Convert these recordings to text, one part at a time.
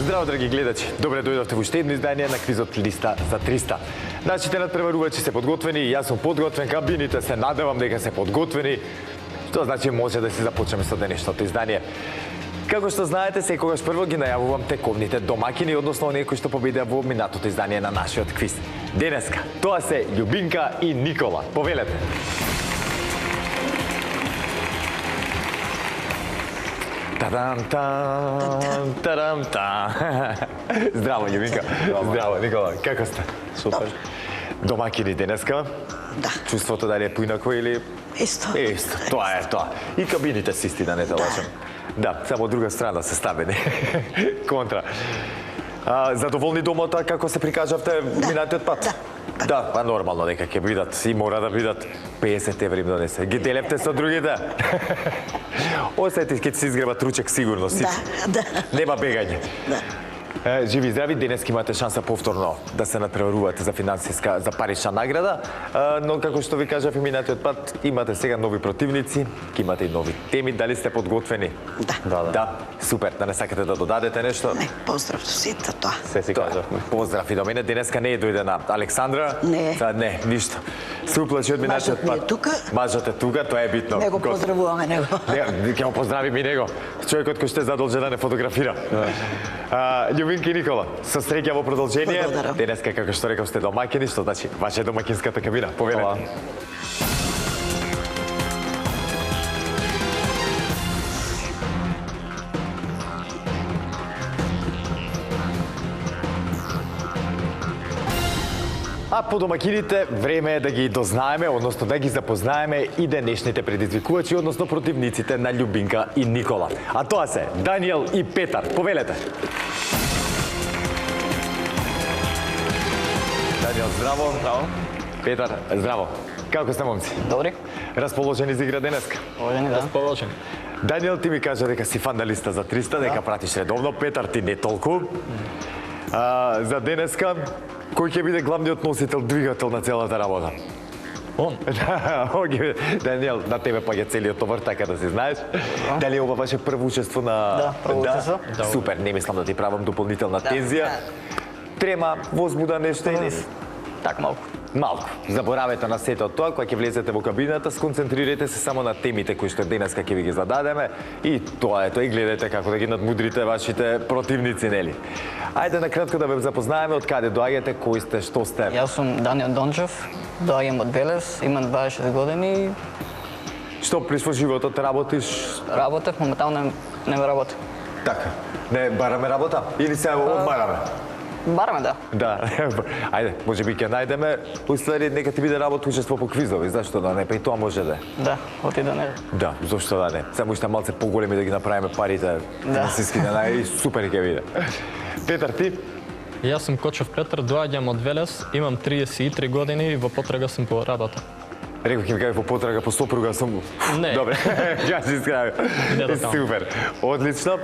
Здраво, драги гледачи! Добре дојдовте во уште едно издание на квизот Листа за 300. Нашите надпреварувачи се подготвени, јас сум подготвен, кабините се надевам дека се подготвени. Што значи може да си започнеме со денешното издание. Како што знаете, секогаш прво ги најавувам тековните домакини, односно оние кои што победија во минатото издание на нашиот квиз. Денеска, тоа се Љубинка и Никола. Повелете! Тадам-там, тадам-там. Здраво, Љубинка. Здраво, Никола. Како сте? Супер. Домакини денеска? Да. Чувството дали е поинако или... Исто. Исто, тоа е тоа. И кабините си исти, да не те лажам. Да, само од друга страна се ставени. Контра. Задоволни домота како се прикажавте минатиот пат? Да, па нормално дека ќе бидат и мора да бидат 50 еври им донесе. Ги делевте со другите? Осети ќе се изгребат ручек сигурно. Да. Нема бегање. Да. Живи и здрави, денес имате шанса повторно да се надпреварувате за финансиска, за парична награда, но како што ви кажав и минатиот пат, имате сега нови противници, имате и нови теми, дали сте подготвени? Да. Супер, да не сакате да додадете нешто? Не, поздрав до сите тоа. Се си кажав. Поздрав и до мене, денеска не е дојдена Александра? Не. Не, ништо. Се уплачи од минатиот пат. Мажот ми е тука. Мажот е тука, тоа е битно. Не го поздравуваме него. Не, ќе го поздравим и него. Човекот кој што е задолжен да не фотографира. Љубинка и Никола, со среќа во продолжение. Благодарам. Денеска, како што реков, сте домакини, што значи ваша домакинската кабина. Повелете. А по домакините време е да ги дознаеме, односно да ги запознаеме и денешните предизвикувачи, односно противниците на Љубинка и Никола. А тоа се Даниел и Петар. Повелете. Даниел, здраво. Здраво. Петар, здраво. Како сте, момци? Добри. Расположени за игра денеска? Положени, да. Положени. Даниел, ти ми кажа дека си фан на Листа за 300, дека пратиш редовно. Петар, ти не толку. За денеска, кој ќе биде главниот носител, двигател на целата работа? Он. Даниел, на тебе паѓа целиот товар, така да си знаеш. Дали ова ваше прво учество на... Да, прво учество. Супер, не мислам да ти правам дополнителна тензија. Трема, возбуда, нешто или? Так малку. Малку. Заборавете на сето од тоа, кога ќе влезете во кабината, сконцентрирайте се само на темите кои што денеска ќе ви ги зададеме и тоа е тоа, и гледате како да ги надмудрите вашите противници, нели? Ајде на кратко да ве запознаеме од каде доаѓате, кои сте, што сте. Јас сум Даниел Дончев, доаѓам од Велес, имам 26 години. Што приш во животот работиш? Работев, моментално не работам. Така. Не бараме работа или се одмараме? Бараме, да. Да. Ајде, може би ќе најдеме, уствари нека ти биде работа учество по квизови, зашто да не, па и тоа може да е. Да, оти да не. Да, зошто да не. Само уште малце поголеми да ги направиме парите. Да. Се скине и супер ќе биде. Петар, ти? Јас сум Кочев Петар, доаѓам од Велес, имам 33 години и во потрага сум по работа. Реков ќе ми кај во потрага по сопруга сум. Не. Добре, ја се искравам. Супер, одлично.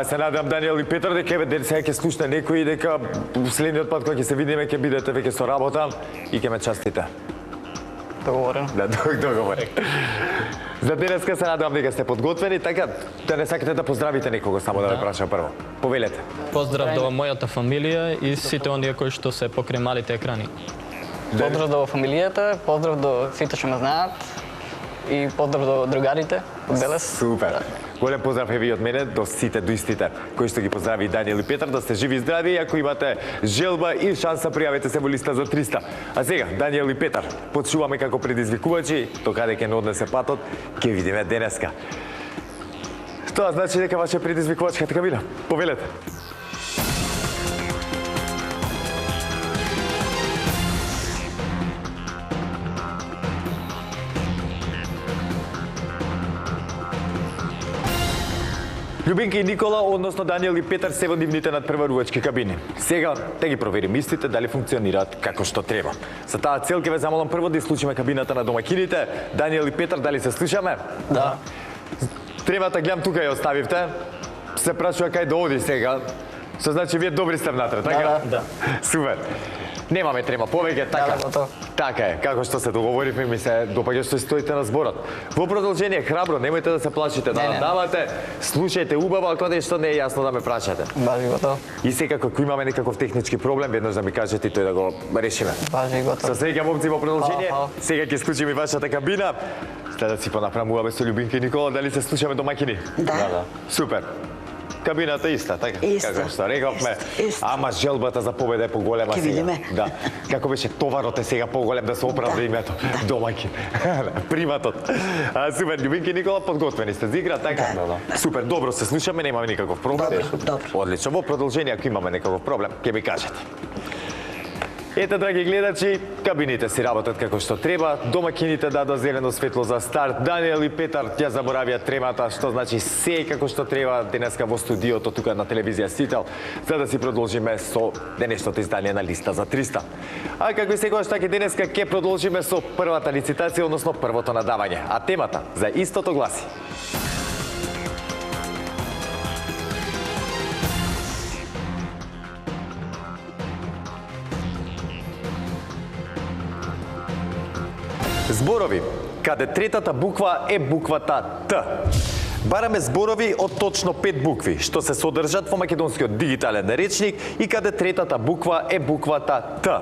Се надам Даниел и Петар дека еве сега ќе слушне некој и дека следниот пат кога ќе се видиме ќе бидете веќе со работа и ќе ме частите. Договорено. Да, договор. За денеска се надам дека сте подготвени, така да не сакате да поздравите некого, само да ве прашам прво. Повелете. Поздрав до мојата фамилија и сите оние кои што се покрај малите екрани. Поздрав до фамилијата, поздрав до сите што ме знаат и поздрав до другарите од Велес. Супер. Голем поздрав и од мене до сите, до истите кои што ги поздрави Даниел и Петар, да сте живи и здрави, ако имате желба и шанса, пријавете се во Листа за 300. А сега, Даниел и Петар, почуваме како предизвикувачи, до каде ќе не однесе патот, ќе видиме денеска. Тоа значи дека ваше предизвикувачката кабина. Повелете. Љубинка и Никола, односно Даниел и Петар, се во нивните надпреварувачки кабини. Сега те ги проверим истите дали функционираат како што треба. За таа цел ќе ве замолам прво да исклучиме кабината на домакините. Даниел и Петар, дали се слушаме? Да. Требата гледам тука ја оставивте. Се прашува кај да оди сега. Што значи вие добри сте внатре, така? Да. Супер. Немаме трема повеќе, така. Да, готово. Така е, како што се договоривме, ми се допаѓа што стоите на зборот. Во продолжение, храбро, немојте да се плашите, да Не. надавате, слушајте убаво, ако нешто не е јасно да ме прашате. Важи готово. И секако, ако имаме некаков технички проблем, веднаш да ми кажете и тој да го решиме. Важи готово. Со среќа, момци, во продолжение, Фала. сега ќе исклучиме и вашата кабина. Следа си понапрамуваме со Љубинка и Никола, дали се слушаме домаќини? Да. Супер. Кабината иста, така? Иста. Како што рековме, Иста. ама желбата за победа е поголема Ќе сега. видиме. Да. Како беше товарот е сега поголем да се оправда Да. името. Домаќин. Приматот. Супер, Љубинка и Никола, подготвени сте за игра, така? Да. Супер, добро се слушаме, немаме никаков проблем. Добро. Одлично. Во продолжение, ако имаме некаков проблем, ќе ми кажете. Ете, драги гледачи, кабините си работат како што треба, домаќините дадо зелено светло за старт, Даниел и Петар ја заборавија тремата, што значи се како што треба денеска во студиото тука на телевизија Сител, за да си продолжиме со денешното издание на Листа за 300. А како и секогаш така и денеска ќе продолжиме со првата лицитација, односно првото надавање, а темата за истото гласи: зборови, каде третата буква е буквата Т. Бараме зборови од точно 5 букви, што се содржат во македонскиот дигитален речник и каде третата буква е буквата Т.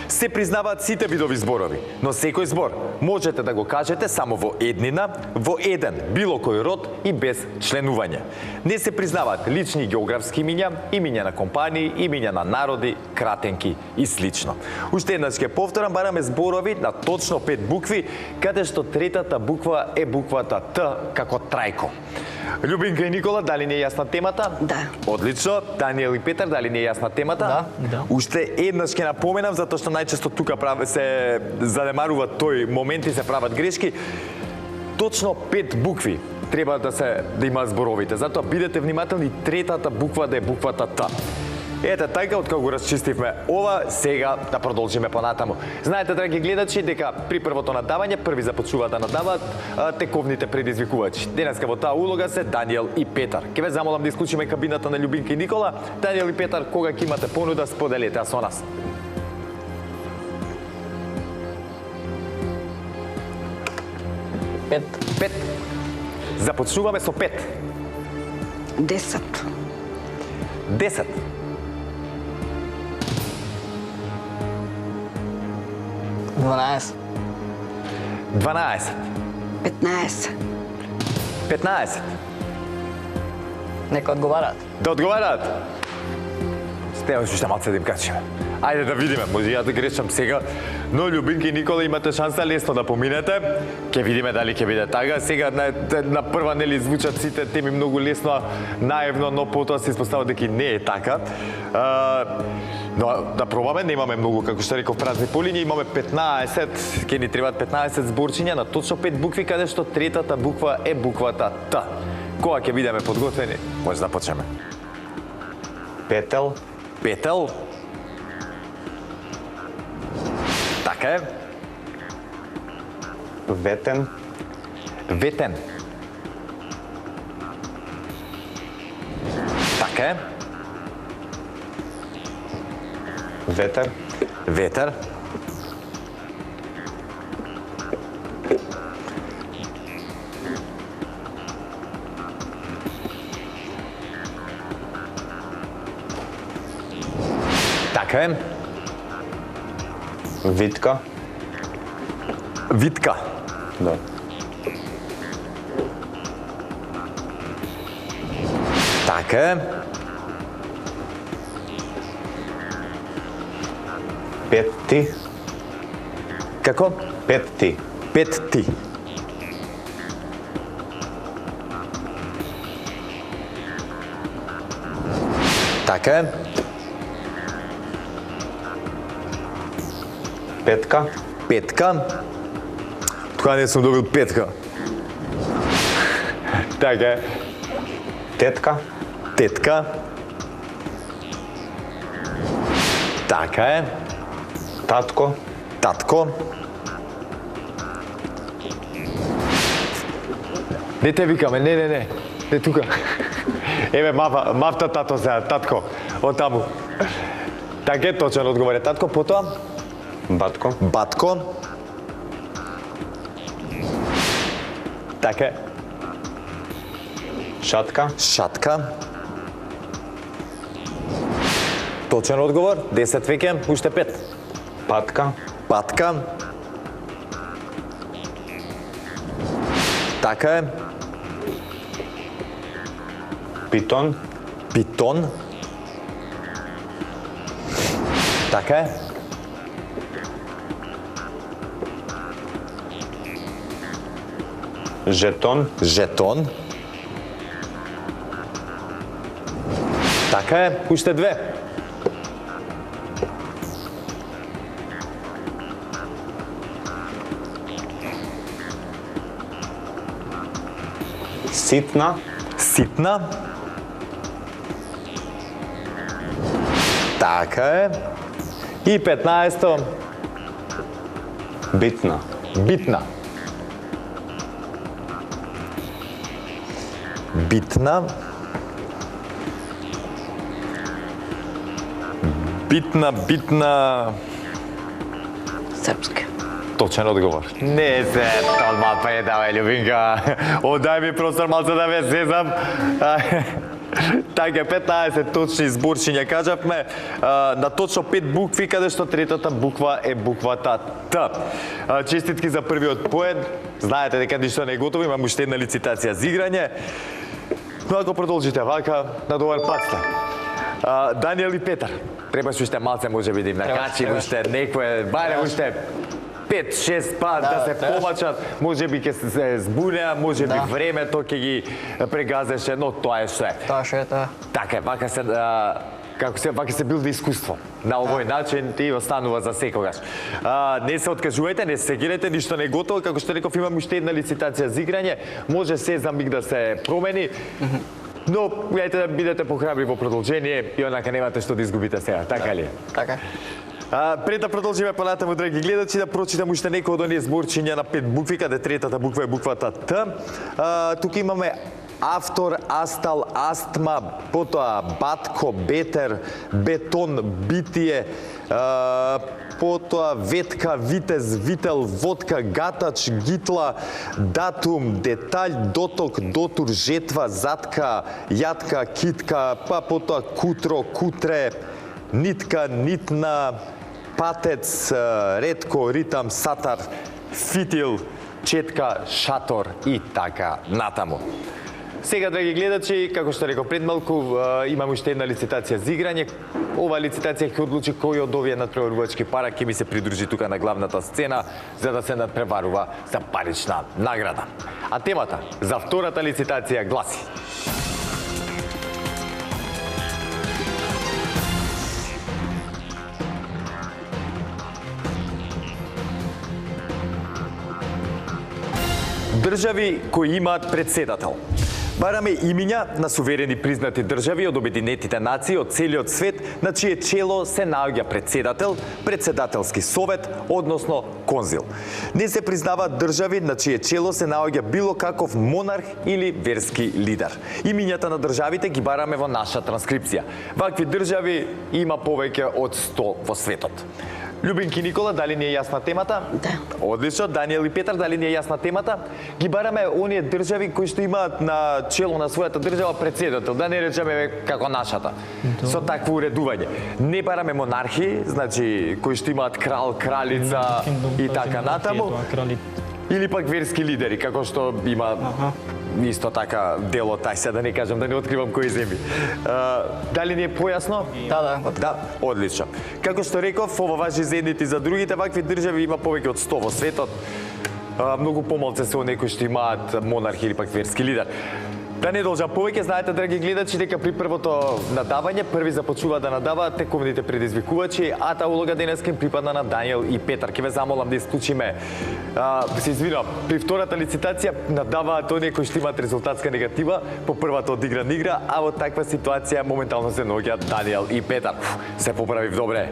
Се признаваат сите видови зборови, но секој збор можете да го кажете само во еднина, во еден, било кој род и без членување. Не се признаваат лични географски имиња, имиња на компании, имиња на народи, кратенки и слично. Уште еднаш ќе повторам, бараме зборови на точно 5 букви, каде што третата буква е буквата Т како трајко. Љубинка и Никола, дали не е јасна темата? Да. Одлично. Даниел и Петар, дали не е јасна темата? Да. Уште еднаш ќе напоменам, затоа што најчесто тука се занемарува тој момент и се прават грешки. Точно 5 букви треба да имаат зборовите. Затоа бидете внимателни, третата буква да е буквата Т. Ете, така, откако го расчистивме ова, сега да продолжиме понатаму. Знаете, драги гледачи, дека при првото надавање први започнуваат да надаваат тековните предизвикувачи. Денеска во таа улога се Даниел и Петар. Ке ве замолам да исклучиме кабината на Љубинка и Никола. Даниел и Петар, кога ќе имате понуда, споделете ја со нас. Пет. 5. Започнуваме со 5. 10. 10. 12. 12. 15. 15. Нека одговараат. Да одговараат? Стеваш уште малце да им качиме. Ајде да видиме, може ја да грешам сега, но Љубинка и Никола имате шанса лесно да поминете. Ќе видиме дали ќе биде така. Сега на прва нели звучат сите теми многу лесно, наивно, но потоа се испостава дека и не е така. Но да пробаме, немаме многу, како што реков, празни полиња, имаме 15, ќе ни требаат 15 зборчиња на точно 5 букви, каде што третата буква е буквата Т. Кога ќе бидеме подготвени, може да почнеме. Петел, Петел. Така е. ветен, Ветен. Така е. ветер, Ветер. Така е. витка, Витка. да. Така е. Петти, Како? петти, Петти. Така е. петка, Петка. Тоа не сум добил петка. Така е. тетка, Тетка. Така е. татко, Татко. Не те викаме, не. Не тука. Еве мавта тато за татко. Од таму. Така е, точен одговор е татко, потоа Батко. батко. Така е, Шатка. шатка. Точен одговор, 10 веќе, уште 5. Патка. Патка. Така е, Питон. питон. Така е, Жетон. жетон. Така е, уште 2. Ситна. Ситна. Така е. И 15-то, Битна. битна. Битна. Битна. Српска. Точен одговор. Не се, одмah па е давај, Љубинка. Одај ми простор малце да ве зезам. Така, 15 точни зборчиња кажавме. На точно 5 букви, каде што третата буква е буквата Т. Честитки за првиот поен. Знаете дека ништо не е готово, имам уште една лицитација за играње. Но ако продолжите вака, на добар пат сте. Даниел и Петар, требаш уште малце можеби да им накачим, уште некое, баре уште 5-6 пат да се помачат, можеби ќе се збунеа, можеби времето ќе ги прегазеше, но тоа е што е. Тоа што е тоа. Така е, вака се вака се билда искуство. На овој начин ти останува за секогаш. Не се откажувајте, не се секирете, ништо не е готово, како што реков, имам уште една лицитација за играње, може се за миг да се промени. Но гледайте да бидете похрабри во продолжение и онака немате што да изгубите сега, така ли? Така. Пред да продолжиме понатаму, драги гледачи, да прочитам уште некои од оние зборчиња на 5 букви, каде третата буква е буквата Т. Тука имаме автор, астал, астма, потоа батко, бетер, бетон, битие, потоа ветка, витез, вител, водка, гатач, гитла, датум, детаљ, доток, дотур, жетва, затка, јатка, китка, па потоа кутро, кутре, нитка, нитна, патец, ретко, ритам, сатар, фитил, четка, шатор и така натаму. Сега, драги гледачи, како што реков пред малку, имам уште една лицитација за играње. Ова лицитација ќе одлучи кој од овие надпреварувачки пара ќе ми се придружи тука на главната сцена за да се надпреварува за парична награда. А темата за втората лицитација гласи: држави кои имаат председател. Бараме имиња на суверени признати држави од Обединетите нации од целиот свет, на чие чело се наоѓа председател, председателски совет, односно конзил. Не се признаваат држави на чие чело се наоѓа било каков монарх или верски лидер. Имињата на државите ги бараме во наша транскрипција. Вакви држави има повеќе од 100 во светот. Љубинки Никола, дали ни е јасна темата? Да. Одлично. Даниел и Петар, дали ни е јасна темата? Ги бараме оние држави кои што имаат на чело на својата држава председател, да не речеме како нашата. Со такво уредување. Не бараме монархи, значи кои што имаат крал, кралица и така натаму. Или пак верски лидери, како што има исто така дело тај, се да не кажам, да не откривам кои земји. Дали ни е појасно? Да. Да, одлично. Како што реков, ова важи за едните и за другите, вакви држави има повеќе од 100 во светот. Многу помалце се оние кои што имаат монарх или пак верски лидер. Да не должам повеќе, знаете, драги гледачи, дека при првото надавање, први започнува да надаваат тековните предизвикувачи, а таа улога денеска им припадна на Даниел и Петар. Ке ве замолам да исклучиме. Се извинувам, при втората лицитација надаваат оние кои што имаат резултатска негатива по првата одиграна игра, а во таква ситуација моментално се наоѓаат Даниел и Петар. Се поправив добре.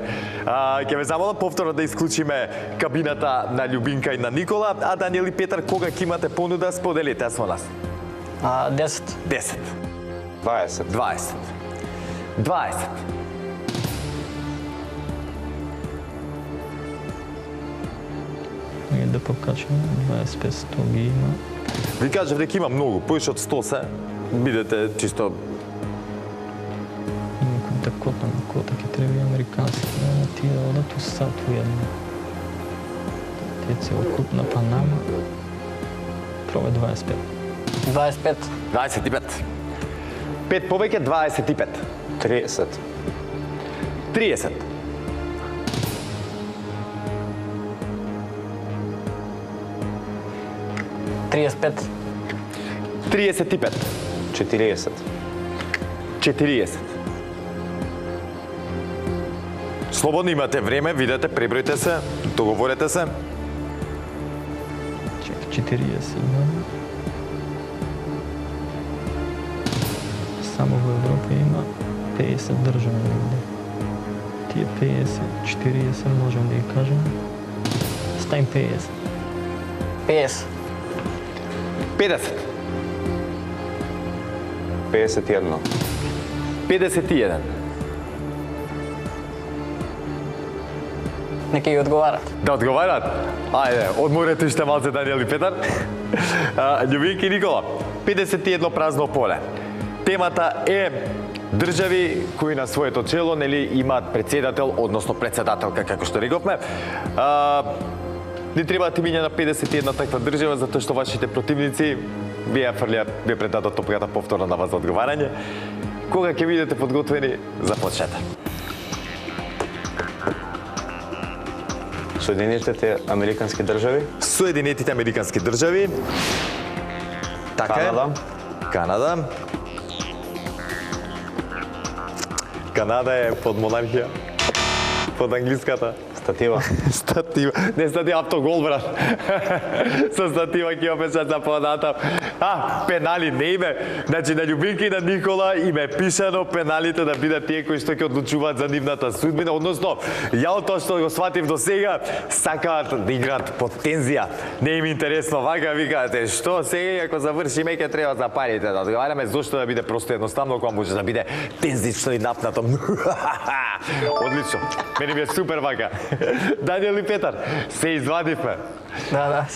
Ке ве замолам повторно да исклучиме кабината на Љубинка и на Никола, а Даниел и Петар, кога ќе имате понуда, споделете ја со нас. 10. 10. 20. 20. 20. да покачам. 25, 100 ги има. Ви кажав дека има многу, поише од 100 се. Бидете чисто Има да котам, кота ќе треба и американски. Тие да одат у сат у едно. Тие целокупна Панама. Пробе 25. 25. 25. 5 повеќе 25. 30. 30. 35. 35. 40. 40. Слободно имате време, видете, пребројте се, договорете се. Чек, 40 има. Само во Европа има 50 држави негде. Тие 50, 40 можем да ги кажем. Ставим 50. 50. 50. 51. 51. Нека ги одговарат. Да одговарат? Ајде, одморете уште малце Даниел и Петар. Љубинки и Никола, 51 празно поле. Темата е држави кои на своето чело нели имаат председател, односно председателка, како што рековме. Не треба да миња на 51 таква држава, затоа што вашите противници ви предадат топката повторно на вас за одговарање. Кога ќе бидете подготвени, започнете. Соединетите американски држави. Соединетите американски држави. Така Канада. е. Канада. Канада е под монархија. Под англиската. Статива. Статива. Не статива, автогол, брат. Со статива ќе опишат за понатам. Пенали не име. Значи, на Љубинка и на Никола им е пишано пеналите да бидат тие кои што ќе одлучуваат за нивната судбина. Односно, ја од тоа што го сватив до сега, сакаат да играат под тензија. Не им интересно вака, викате, што сега ако завршиме ќе треба за парите да одговараме, зошто да биде просто едноставно, кога може да биде тензично и напнато. Одлично. Мене ми е супер вака. Даниел и Петар, се извадивме. Да,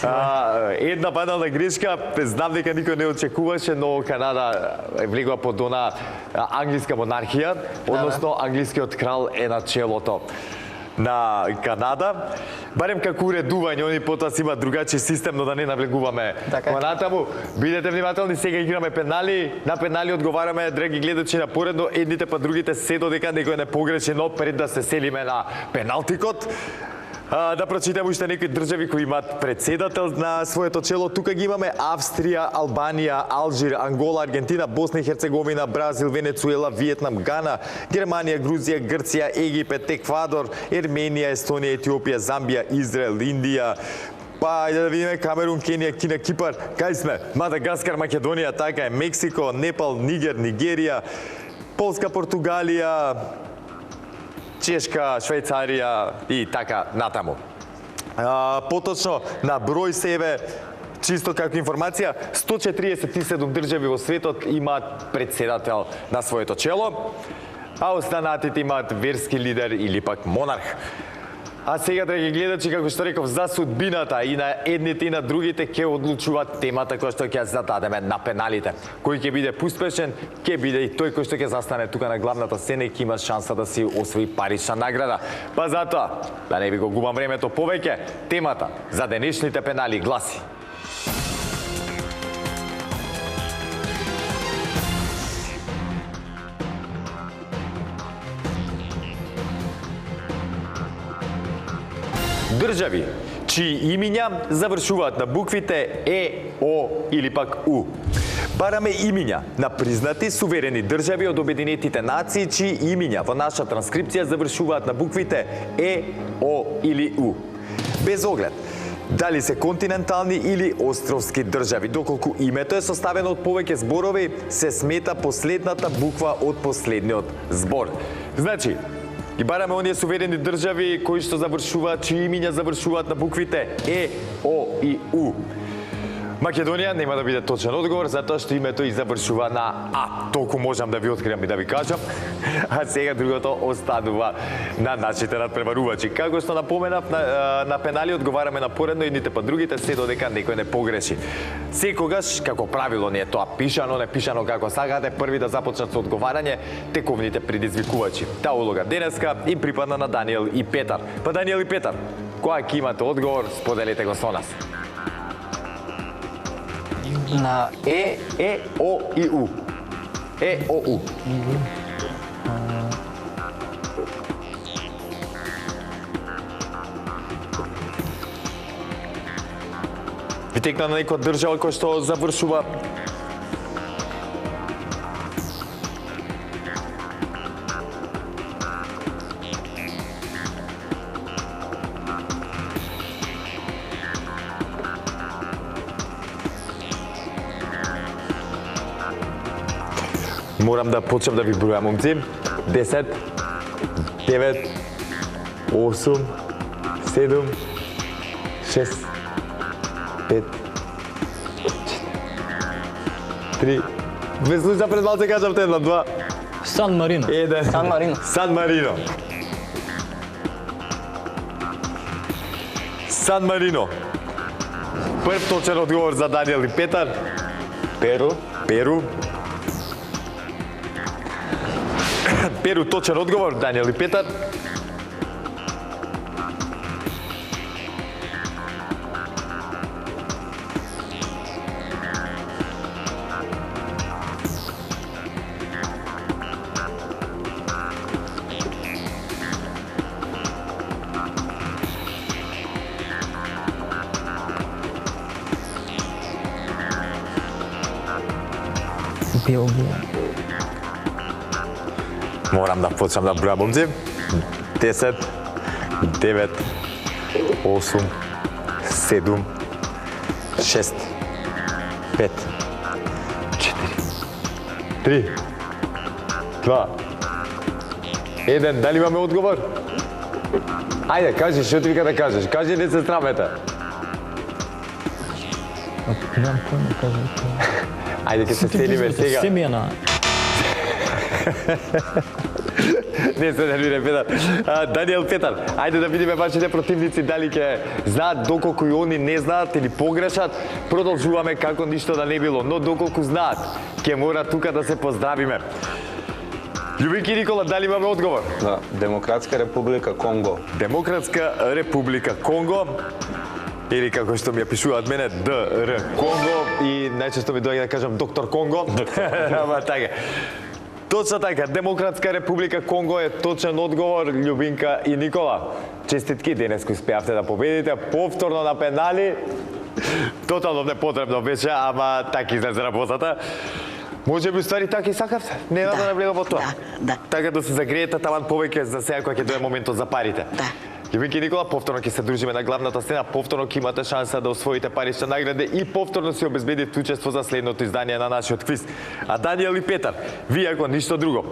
Една банална грешка, знам дека никој не очекуваше, но Канада влегува под она англиска монархија, односно англискиот крал е на челото на Канада. Барем како уредување, они потоа си имаат другачи систем, но да не навлегуваме понатаму. Бидете внимателни, сега играме пенали. На пенали одговараме, драги гледачи, на поредно едните па другите се додека некој не погреши, но пред да се селиме на пеналтикот. Да прочитаме уште некои држави кои имаат председател на своето чело. Тука ги имаме Австрија, Албанија, Алжир, Ангола, Аргентина, Босна и Херцеговина, Бразил, Венецуела, Виетнам, Гана, Германија, Грузија, Грција, Египет, Еквадор, Ерменија, Естонија, Етиопија, Замбија, Израел, Индија, па ајде да видиме Камерун, Кенија, Кина, Кипар, кај сме? Мадагаскар, Македонија, така е, Мексико, Непал, Нигер, Нигерија, Полска, Португалија, Чешка, Швајцарија и така натаму. Поточно на број себе, чисто како информација, 147 држави во светот имаат председател на своето чело, а останатите имаат верски лидер или пак монарх. А сега, драги гледачи, како што реков, за судбината и на едните и на другите ќе одлучуваат темата која што ќе зададеме на пеналите. Кој ќе биде успешен, ќе биде и тој кој што ќе застане тука на главната сцена и ќе има шанса да си освои парична награда. Па затоа, да не ви го губам времето повеќе, темата за денешните пенали гласи: држави чии имиња завршуваат на буквите Е, О или пак У. Бараме имиња на признати суверени држави од Обединетите нации чии имиња во наша транскрипција завршуваат на буквите Е, О или У. Без оглед дали се континентални или островски држави, доколку името е составено од повеќе зборови, се смета последната буква од последниот збор. Значи, ги бараме оние суверени држави кои што завршуваат, чии имиња завршуваат на буквите Е, О и У. Македонија нема да биде точен одговор, затоа што името и завршува на А. Толку можам да ви откриам и да ви кажам. А сега другото останува на нашите надпреварувачи. Како што напоменав, на пенали одговараме на поредно едните па другите, се додека некој не погреши. Секогаш, како правило, не е тоа пишано, не пишано како сакате, први да започнат со одговарање тековните предизвикувачи. Таа улога денеска им припадна на Даниел и Петар. Па Даниел и Петар, која ќе имате одговор, споделете го со нас. На Е. Е, О и У. Е, О, У. Ви текна на некоја држава која што завршува Морам да почнам да ви бројам, момци. 10, 9, 8, 7, 6, 5, 3. Ве слуша пред малце кажам една, 2, Сан Марино. 1. Сан Марино. Сан Марино. Сан Марино. Прв точен одговор за Даниел и Петар. Перу. Перу. Перу точен одговор, Даниел и Петар. Белгија. Морам да почнам да бројам, момци. 10, 9, 8, 7, 6, 5, 4, 3, 2, 1. Дали имаме одговор? Ајде, кажи, што ти вика да кажеш? Кажи, не се срамете. Немам појма кажам. Ајде, ќе се селиме сега. Семјана. Не се нервире, Петар. Даниел, Петар, ајде да видиме вашите противници дали ќе знаат, доколку и они не знаат или погрешат. Продолжуваме како ништо да не било, но доколку знаат, ќе мора тука да се поздравиме. Љубинки Никола, дали имаме одговор? Да. Демократска република Конго. Демократска република Конго, или како што ми ја пишуваат мене, ДР Конго, и најчесто ми доаѓа да кажам доктор Конго. Ама така. Точно така, Демократска република Конго е точен одговор, Љубинка и Никола. Честитки, денес успеавте да победите повторно на пенали. Тотално непотребно беше, ама така излезе работата. Може би уствари така и сакавте? Не надо да влегам во тоа. Да. Така да се загреете таван повеќе за сега кога ќе дое моментот за парите. Да. Љубинки Никола, повторно ќе се дружиме на главната сцена, повторно ќе имате шанса да освоите парична награде и повторно си обезбедите учество за следното издание на нашиот квиз. А Даниел и Петар, вие ако ништо друго,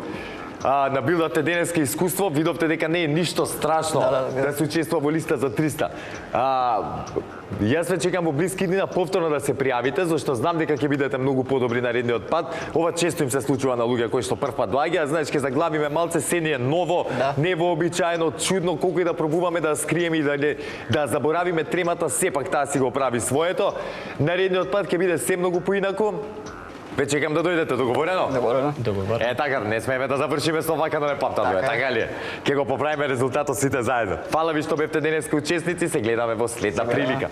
набилдате денеска искуство, видовте дека не е ништо страшно да се учествува во листа за 300. Јас ве чекам во блиски дни повторно да се пријавите, зашто знам дека ќе бидете многу подобри наредниот пат. Ова често им се случува на луѓе кои што прв пат доаѓаат, знаеш, ќе заглавиме малце, се не е ново, невообичаено, чудно, колку и да пробуваме да скриеме и да заборавиме тремата, сепак таа си го прави своето. Наредниот пат ќе биде се многу поинаку. Ве чекам да дојдете, договорено? Договорено. Е, така, не смееме да завршиме со вака да не паптаме, така ли е? Ке го поправиме резултатот сите заедно. Фала ви што бевте денеска учесници, се гледаме во следна прилика.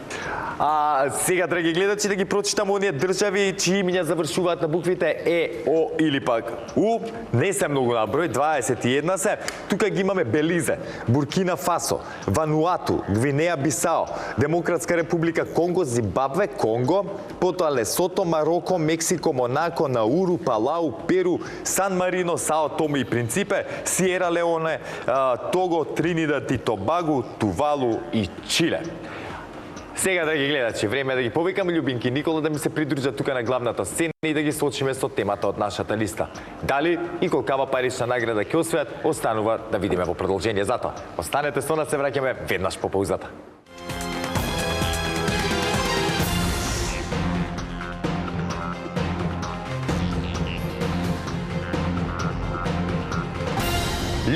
Сега, драги гледачи, да ги прочитам оние држави чии имиња завршуваат на буквите Е, О или пак У. Не се многу на број, 21 се. Тука ги имаме Белизе, Буркина Фасо, Вануату, Гвинеја Бисао, Демократска република Конго, Зимбабве, Конго, потоа Лесото, Мароко, Мексико, Монако, Науру, Палау, Перу, Сан Марино, Сао Томе и Принципе, Сиера Леоне, Того, Тринидад и Тобаго, Тувалу и Чиле. Сега, драги гледачи, време е да ги повикам Љубинки Никола да ми се придружат тука на главната сцена и да ги сочиме со темата од нашата листа. Дали и колкава парична награда ќе освојат, останува да видиме во продолжение. Затоа, останете со нас, се враќаме веднаш по паузата.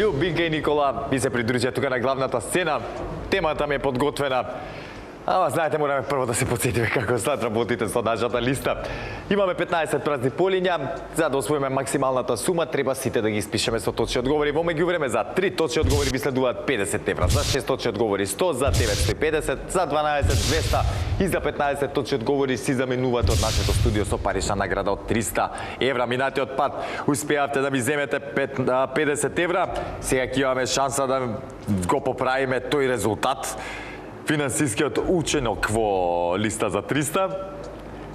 Љубинка и Никола ми се придружија тука на главната сцена. Темата ми е подготвена. Ама, знаете, мораме прво да се подсетиме како стат работите со нашата листа. Имаме 15 празни полиња. За да освоиме максималната сума, треба сите да ги испишеме со точни одговори. Во меѓувреме, за 3 точни одговори ви следуваат 50 евра, за 6 точни одговори 100, за 9 150, за 12 200 и за 15 точни одговори си заменувате од нашето студио со парична награда од 300 евра. Минатиот пат успеавте да ми земете 50 евра. Сега ќе имаме шанса да го поправиме тој резултат. Финансискиот ученок во листа за 300.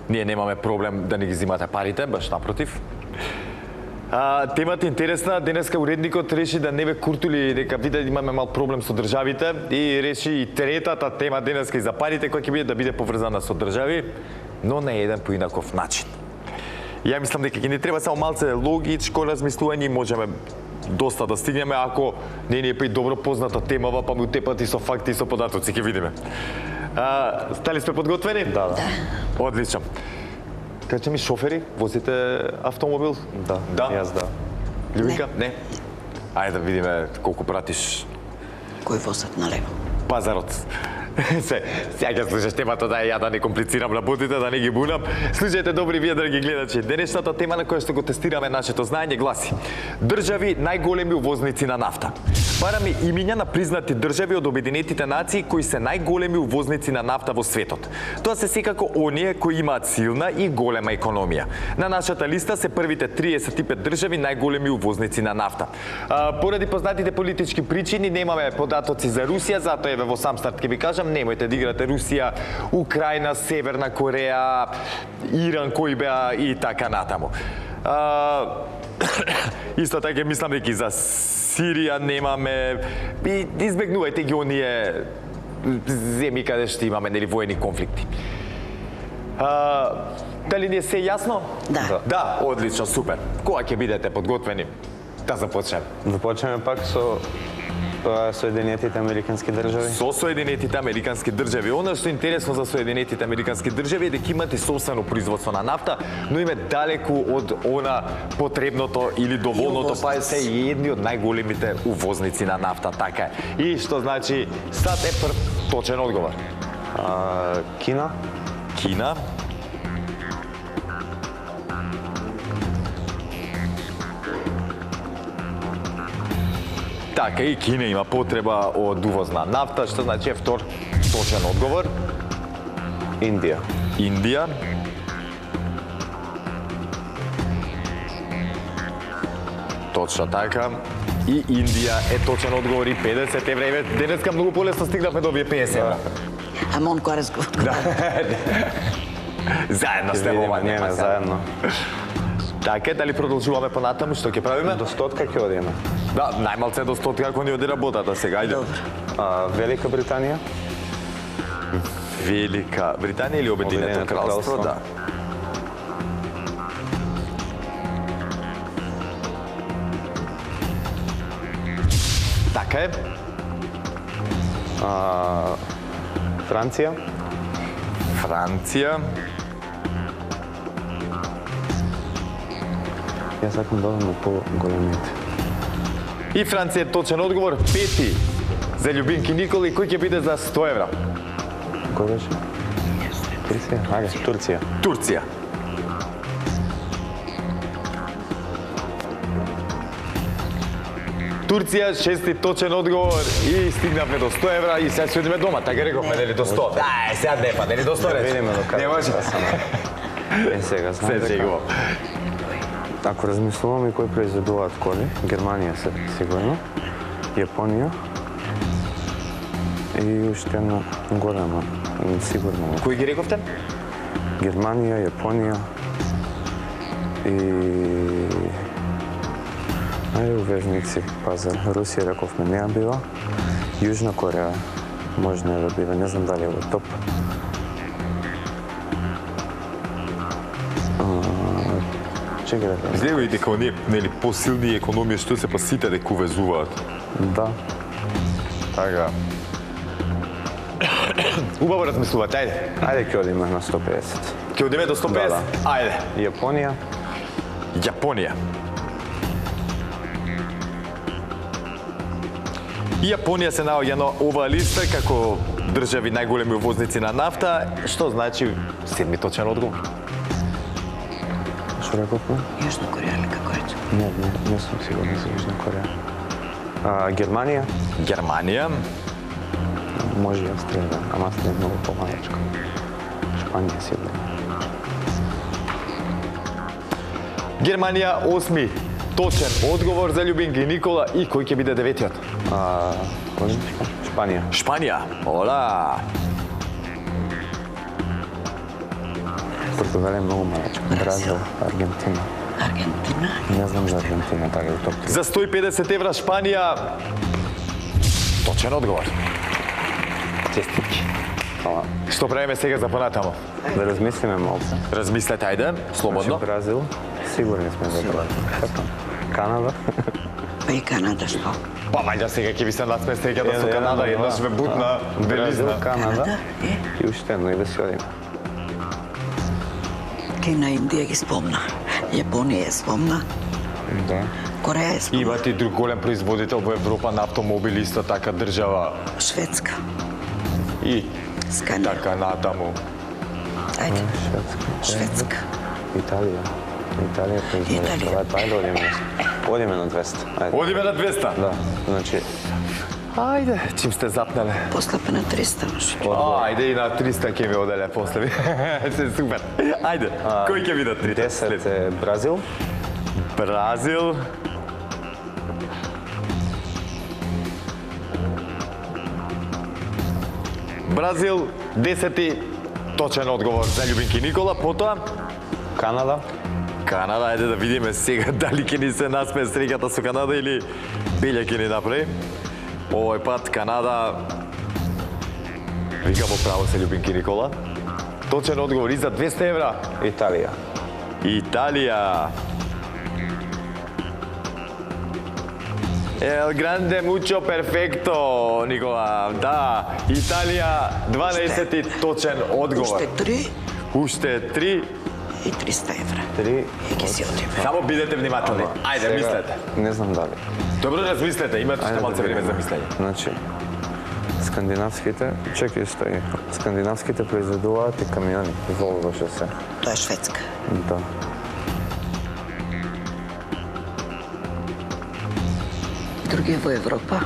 Ние немаме проблем да ни ги зимате парите, баш напротив. Темата интересна. Денеска уредникот реши да не ве куртули дека виде имаме мал проблем со државите и реши и третата тема денеска и за парите која ќе биде да биде поврзана со држави, но на еден поинаков начин. Ја мислам дека ќе ни треба само малце логичко размислување и можеме доста да стигнеме ако не ни е при добро позната темава, па му утепати со факти и со податоци, ќе видиме. Дали сме подготвени? Да. Одлично. Кажете ми, шофери, возите автомобил? Да. Јас да. Љубинка? Не. Ајде да видиме колку пратиш Кој возат налево? пазарот. Сега ќе слушаш темата да ја да не комплицирам работите, да не ги бунам. Слушајте добри вие драги гледачи. Денешната тема на која што го тестираме нашето знаење гласи: држави најголеми увозници на нафта. Бараме имиња на признати држави од Обединетите нации кои се најголеми увозници на нафта во светот. Тоа се секако оние кои имаат силна и голема економија. На нашата листа се првите 35 држави најголеми увозници на нафта. Поради познатите политички причини немаме податоци за Русија, затоа еве во сам старт ќе ви кажам, немојте да играте Русија, Украина, Северна Кореја, Иран кои беа и така натаму. Исто така мислам дека и за Сирија немаме, и избегнувајте ги оние земји каде што имаме нели воени конфликти. Дали ни е се јасно? Да. Да, одлично, супер. Кога ќе бидете подготвени? Да започнеме. Да почнеме пак со Соединетите Американски држави. Со Соединетите Американски држави. Она што е интересно за Соединетите Американски држави е дека имате собствено производство на нафта, но им е далеку од она потребното или доволното, па се едни од најголемите увозници на нафта, така е. И што значи, стат е прв точен одговор. Кина. Кина. Така, и Кина има потреба од увоз на нафта, што значи е втор точен одговор. Индија. Индија. Точно така. И Индија е точен одговор и 50 евра. Еве, денеска многу полесно стигнавме до овие 50 евра. А Монко разговор. Заедно сте во ова, нема заедно. Така, дали продолжуваме понатаму, што ќе правиме? До стотка ќе одиме. Да, најмалце до 100 како ни оди работата сега, ајде. Велика Британија. Велика Британија или Обединето кралство, да. Така е. Франција. Франција. Јас сакам да одам по-големите. И Франција е точен одговор. Пети за Љубинки Никола и кој ќе биде за 100 евра? Кој беше? Турција. Ајде, Турција. Турција. Турција, шести точен одговор и стигнавме до 100 евра и сега се одиме дома, така рековме, нели до 100? Да, сега не па, нели до 100 рече. Видиме до каде. Не може. Сега знам Се дека сега. ако размислуваме кои произведуваат коли, Германија се сигурно, Јапонија и уште една голема, сигурно. Кои ги рековте? Германија, Јапонија и увезници, пазар. Русија рековме не бива. Јужна Кореја може да бива, не знам дали е во топ. Чекај да кажам. Изгледа и дека оние нели посилни економија што се па сите дека увезуваат. Да. Така. Убаво размислувате, ајде. Ајде ќе одиме на 150. Ќе одиме до 150? Да. Ајде. Јапонија. Јапонија. И Јапонија се наоѓа на оваа листа како држави најголеми увозници на нафта, што значи 7 точен одговор. Што рековме? Јужна Кореја или како рече? Не сум сигурен за Јужна Кореја. Германија? Германија, Може и Австрија, да. Ама Австрија е многу помалечка. Шпанија сигурно. Германија 8 точен одговор за Љубинка и Никола, и кој ќе биде 9-тиот? Шпанија. Шпанија. Ола. Португалија е многу малечка. Бразил, Аргентина. Аргентина. Не знам за Аргентина, така и топ 3. За 150 евра Шпанија. Точен одговор. Честитки. Хвала. Што правиме сега за понатамо? Да размислиме малку. Размислете, ајде, слободно. Значи, Бразил, сигурни сме за Бразил. Канада. Па и Канада што? Па мајда сега ќе ви се насместе ќе да со Канада, еднаш ве бутна Бразил, белизна. Канада. Е, И уште едно и да си одиме. Кина, Индија ги спомна. Јапонија ја спомна. Да. Кореја ја спомна. Имате и друг голем производител во Европа на автомобили, исто така држава Шведска. и Сканија. така натаму. Ајде, Шведска. Шведска. Италија. Италија производител. Италија. Ајде, одиме. Одиме на 200. Ајде. Одиме на 200. Да, значи, Ајде, чим сте запнале. Послапе на 300 може. Ајде и на 300 ќе ми оделе после ви. Се супер. Ајде, кој ќе биде 300? 10 е Бразил. Бразил. Бразил, 10 точен одговор за Љубинки Никола, потоа Канада. Канада, ајде да видиме сега дали ќе ни се насме среќата со Канада или Белја ќе ни направи. Овој пат Канада вика во право се Љубинки Никола. Точен одговор и за 200 евра. Италија. Италија. El grande mucho perfecto, Никола. Да, Италија 12 точен одговор. Уште 3 Уште 3. и 300 евра. 3. И ќе си одиме. Само бидете внимателни. Ајде, мислете. Не знам дали. Добро размислете, имате што малце време за мислење. Значи, скандинавските, чекај стои. Скандинавските произведуваат и камиони, Волво шосе. Тоа е Шведска. Да. Други во Европа.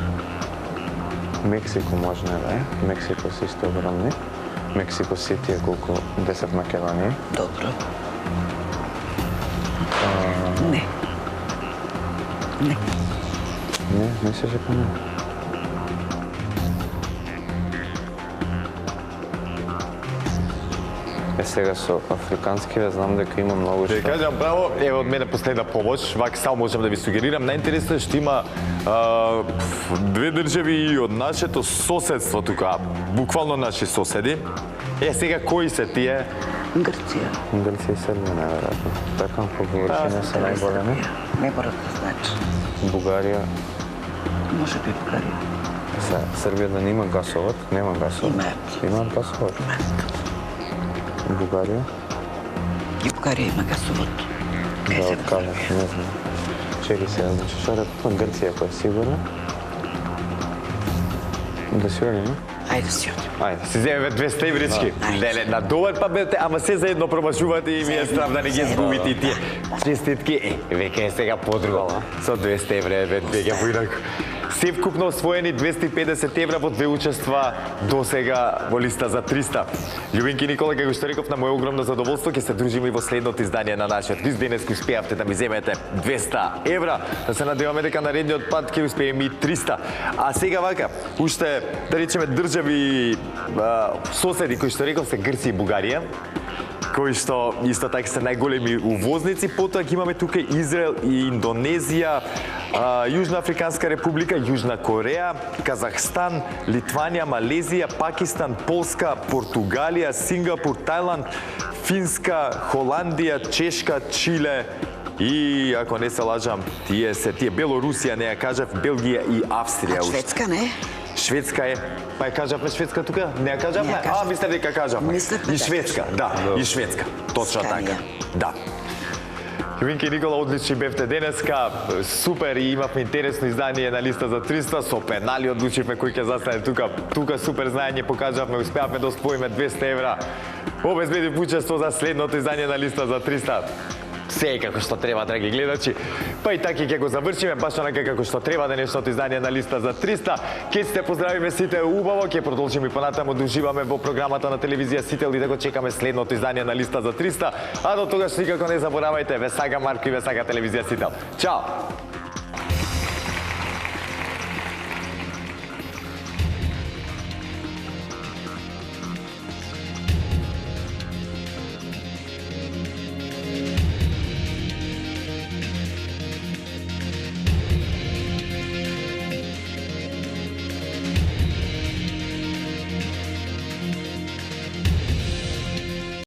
Мексико може да е. Мексико се исто огромни. Мексико Сити е колку 10 Македонија. Добро. Не. Не. Не, мислиш дека не. Сега со африканскиве знам дека има многу Ќе што. кажам право, еве од мене последна помош, вака само можам да ви сугерирам. Најинтересно е што има две држави и од нашето соседство тука, буквално наши соседи. Сега кои се тие? Грција. Грција и Србија најверојатно. Така по површина се најголеми. Не мора да значи. Бугарија, Може би Бугарија. Србија да нема гасовод, нема гасовод. Имаат. Имаат гасовод. Бугарија, И Бугарија има гасовод. да Кај се откажа, не знам. Чекај сега, значи што реков, Грција која е сигурна. Да си одиме? Ајде си одиме. Ајде. Си земеме 200 еврички. Ајде. Леле, на добар па бете, ама се заедно промашувате и ми е страв да не ги изгубите и тие. Честитки, веќе е сега подруго. Со 200 евра, веќе поинако. Се вкупно освоени 250 евра во две учества до сега во листа за 300. Љубинки Никола, како што реков, на моје огромно задоволство, ќе се дружиме и во следното издание на нашиот квиз. Денес успеавте да ми земете 200 евра. Да се надеваме дека наредниот пат ќе успееме и 300. А сега вака, уште да речеме држави соседи кои што реков се Грција и Бугарија, кои што исто така се најголеми увозници. Потоа ќе имаме тука Израел и Индонезија, Јужна Африканска република, Јужна Кореја, Казахстан, Литванија, Малезија, Пакистан, Полска, Португалија, Сингапур, Тајланд, Финска, Холандија, Чешка, Чиле и, ако не се лажам, тие Белорусија, не ја кажав, Белгија и Австрија. А Шведска не? Шведска е. Па ја кажавме Шведска тука? Не ја кажавме? Не ја кажавме. Мислев дека кажавме. Мислевме И дека Шведска, да, и Шведска. Точно Сканија. така. Да. Винки и Никола, одлични бевте денеска. Супер, и имавме интересно издание на листа за 300. Со пенали одлучивме кој ќе застане тука. Тука супер знаење покажавме, успеавме да освоиме 200 евра. Обезбедив учество за следното издание на листа за 300. Се како што треба, драги гледачи. Па и така ќе го завршиме, баш онака како што треба денешното издание на листа за 300. Ке сте поздравиме сите убаво, ќе продолжиме и понатаму да уживаме во програмата на телевизија Сител и да го чекаме следното издание на листа за 300. А до тогаш никако не заборавајте, ве сага Марко и ве сага телевизија Сител. Чао!